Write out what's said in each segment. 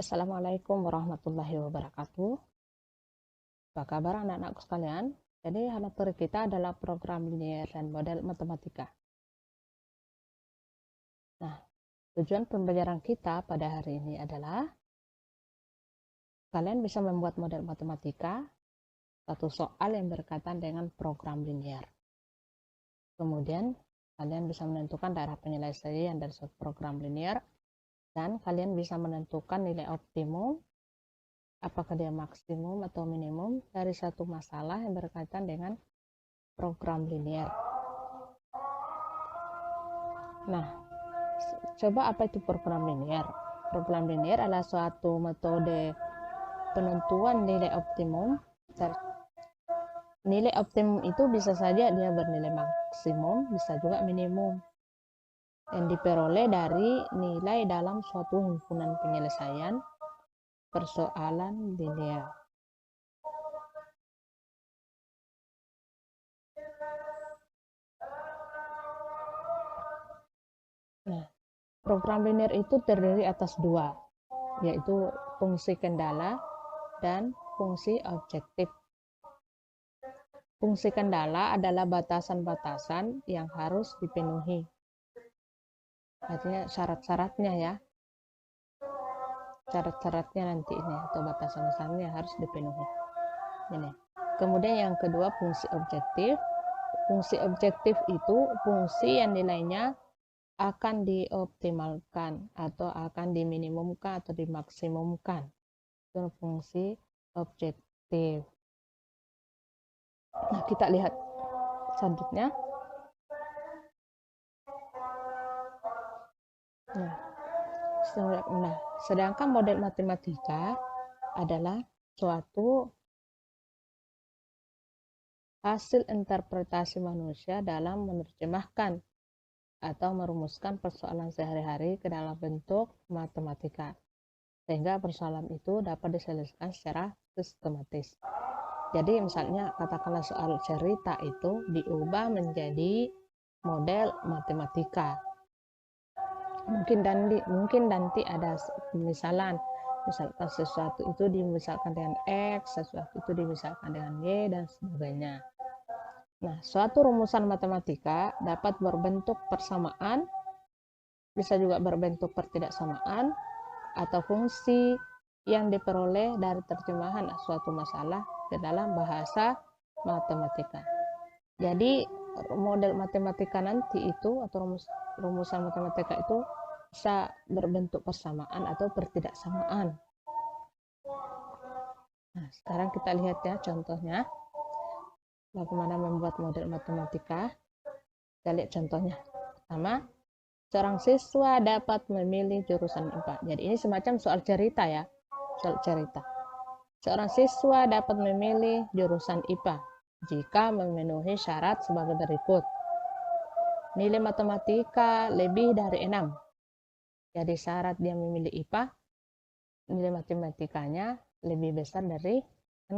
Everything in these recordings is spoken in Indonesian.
Assalamualaikum warahmatullahi wabarakatuh. Apa kabar anak-anakku sekalian? Jadi materi kita adalah program linier dan model matematika. Nah, tujuan pembelajaran kita pada hari ini adalah kalian bisa membuat model matematika satu soal yang berkaitan dengan program linier. Kemudian kalian bisa menentukan daerah penyelesaian dari suatu program linier dan kalian bisa menentukan nilai optimum, apakah dia maksimum atau minimum dari satu masalah yang berkaitan dengan program linier. Nah, coba apa itu program linier? Program linier adalah suatu metode penentuan nilai optimum. Nilai optimum itu bisa saja dia bernilai maksimum, bisa juga minimum, yang diperoleh dari nilai dalam suatu himpunan penyelesaian persoalan linier. Nah, program linier itu terdiri atas dua, yaitu fungsi kendala dan fungsi objektif. Fungsi kendala adalah batasan-batasan yang harus dipenuhi. Artinya syarat-syaratnya ya. Syarat-syaratnya nanti ini atau batasan-batasannya harus dipenuhi. Ini. Kemudian yang kedua fungsi objektif. Fungsi objektif itu fungsi yang nilainya akan dioptimalkan atau akan diminimumkan atau dimaksimumkan. Itu fungsi objektif. Nah, kita lihat selanjutnya. Nah, sedangkan model matematika adalah suatu hasil interpretasi manusia dalam menerjemahkan atau merumuskan persoalan sehari-hari ke dalam bentuk matematika, sehingga persoalan itu dapat diselesaikan secara sistematis. Jadi misalnya katakanlah soal cerita itu diubah menjadi model matematika. Mungkin nanti ada misalkan sesuatu itu dimisalkan dengan X, sesuatu itu dimisalkan dengan Y, dan sebagainya. Nah, suatu rumusan matematika dapat berbentuk persamaan, bisa juga berbentuk pertidaksamaan, atau fungsi yang diperoleh dari terjemahan suatu masalah ke dalam bahasa matematika. Jadi model matematika nanti itu atau rumusan matematika itu bisa berbentuk persamaan atau pertidaksamaan. Nah, sekarang kita lihat ya contohnya bagaimana membuat model matematika. Kita lihat contohnya. Pertama, seorang siswa dapat memilih jurusan IPA. Jadi ini semacam soal cerita ya. Soal cerita. Seorang siswa dapat memilih jurusan IPA jika memenuhi syarat sebagai berikut. Nilai matematika lebih dari 6. Jadi syarat dia memilih IPA, nilai matematikanya lebih besar dari 6.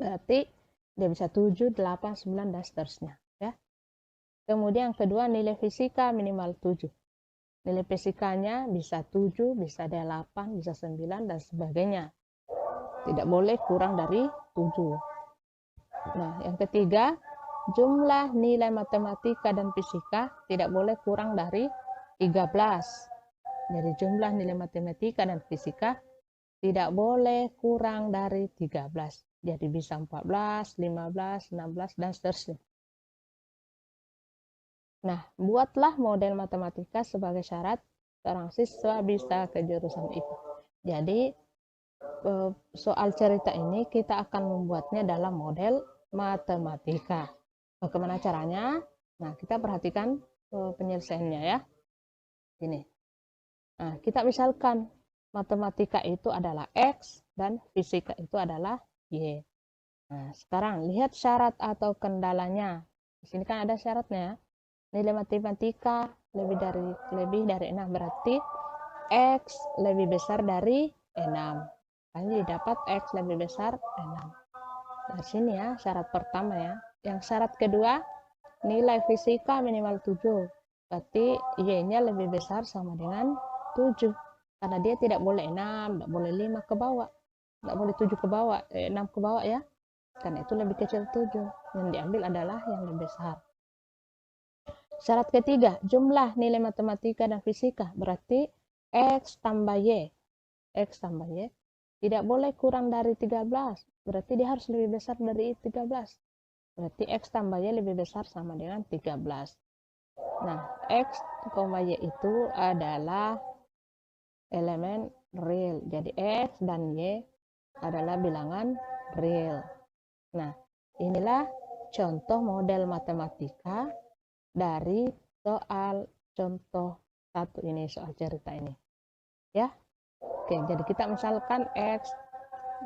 Berarti dia bisa 7, 8, 9, dan seterusnya. Ya. Kemudian yang kedua, nilai fisika minimal 7. Nilai fisikanya bisa 7, bisa 8, bisa 9, dan sebagainya. Tidak boleh kurang dari 7. Nah, yang ketiga, jumlah nilai matematika dan fisika tidak boleh kurang dari 13. Jadi jumlah nilai matematika dan fisika tidak boleh kurang dari 13. Jadi bisa 14, 15, 16, dan seterusnya. Nah, buatlah model matematika sebagai syarat seorang siswa bisa ke jurusan IPA. Jadi soal cerita ini kita akan membuatnya dalam model matematika. Bagaimana caranya? Nah, kita perhatikan penyelesaiannya ya. Ini. Nah, kita misalkan matematika itu adalah X dan fisika itu adalah Y. Nah, sekarang lihat syarat atau kendalanya. Di sini kan ada syaratnya. Nilai matematika lebih dari 6, berarti X lebih besar dari 6. Jadi dapat X lebih besar 6. Dari sini ya syarat pertama ya. Yang syarat kedua, nilai fisika minimal 7. Berarti Y-nya lebih besar sama dengan 7. karena dia tidak boleh 6, tidak boleh 5 ke bawah, tidak boleh 7 ke bawah, 6 ke bawah ya, karena itu lebih kecil 7, yang diambil adalah yang lebih besar. Syarat ketiga, jumlah nilai matematika dan fisika, berarti X tambah Y, X tambah Y tidak boleh kurang dari 13, berarti dia harus lebih besar dari 13, berarti X tambah Y lebih besar sama dengan 13. Nah, X, Y itu adalah elemen real, jadi X dan Y adalah bilangan real. Nah, inilah contoh model matematika dari soal contoh 1 ini, soal cerita ini ya. Oke, jadi kita misalkan X,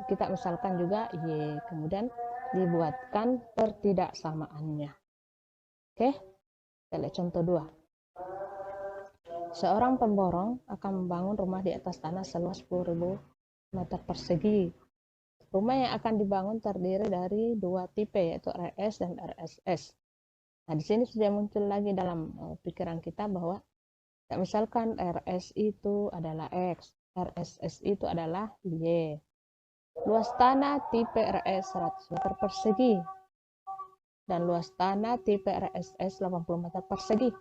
kita misalkan juga Y, kemudian dibuatkan pertidaksamaannya. Oke, kita lihat contoh 2. Seorang pemborong akan membangun rumah di atas tanah seluas 10.000 meter persegi. Rumah yang akan dibangun terdiri dari 2 tipe, yaitu RS dan RSS. Nah, di sini sudah muncul lagi dalam pikiran kita bahwa misalkan RS itu adalah X, RSS itu adalah Y. Luas tanah tipe RS 100 meter persegi dan luas tanah tipe RSS 80 meter persegi.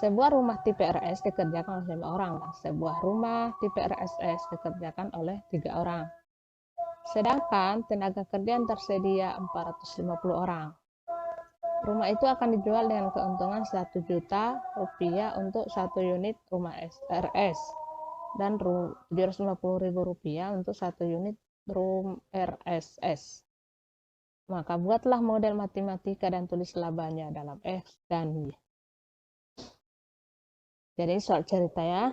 Sebuah rumah tipe RS dikerjakan oleh 5 orang dan sebuah rumah tipe RSS dikerjakan oleh 3 orang. Sedangkan tenaga kerja yang tersedia 450 orang. Rumah itu akan dijual dengan keuntungan 1 juta rupiah untuk 1 unit rumah RS dan 750.000 rupiah untuk 1 unit room RSS. Maka buatlah model matematika dan tulis labanya dalam X dan Y. Jadi soal cerita ya,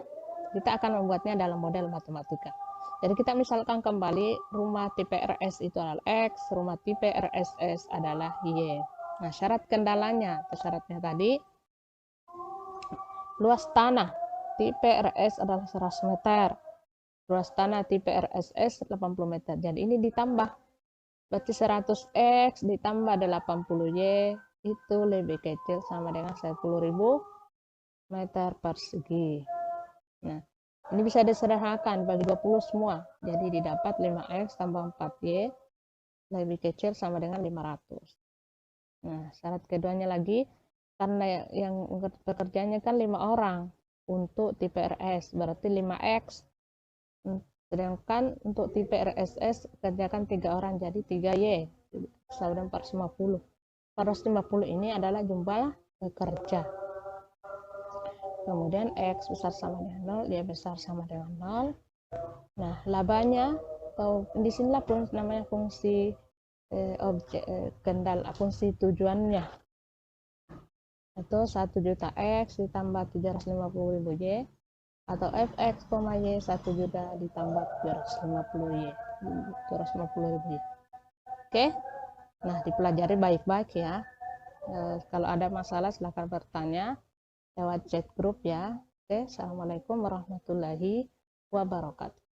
kita akan membuatnya dalam model matematika. Jadi kita misalkan kembali rumah tipe RS itu adalah X, rumah tipe RSS adalah Y. Nah, syarat kendalanya atau syaratnya tadi, luas tanah tipe RS adalah 100 meter, luas tanah tipe RSS 80 meter. Jadi ini ditambah, berarti 100X ditambah 80Y itu lebih kecil sama dengan 10.000 meter persegi. Nah, ini bisa disederhanakan bagi 20 semua. Jadi didapat 5X tambah 4Y lebih kecil sama dengan 500. Nah, syarat keduanya lagi, karena yang pekerjaannya kan 5 orang untuk tipe RS, berarti 5X. Sedangkan untuk tipe RSS kerjakan 3 orang, jadi 3Y, sama dengan 450. 450 ini adalah jumlah pekerja. Kemudian X besar sama dengan 0, Y besar sama dengan 0. Nah, labanya, atau di sinilah namanya fungsi objek kendal, fungsi tujuannya. Itu 1 juta X ditambah 750.000 Y, atau Fx, Y 1 juta ditambah 750.000 Y. Oke, nah dipelajari baik-baik ya. Kalau ada masalah silahkan bertanya lewat chat grup ya. Oke, assalamualaikum warahmatullahi wabarakatuh.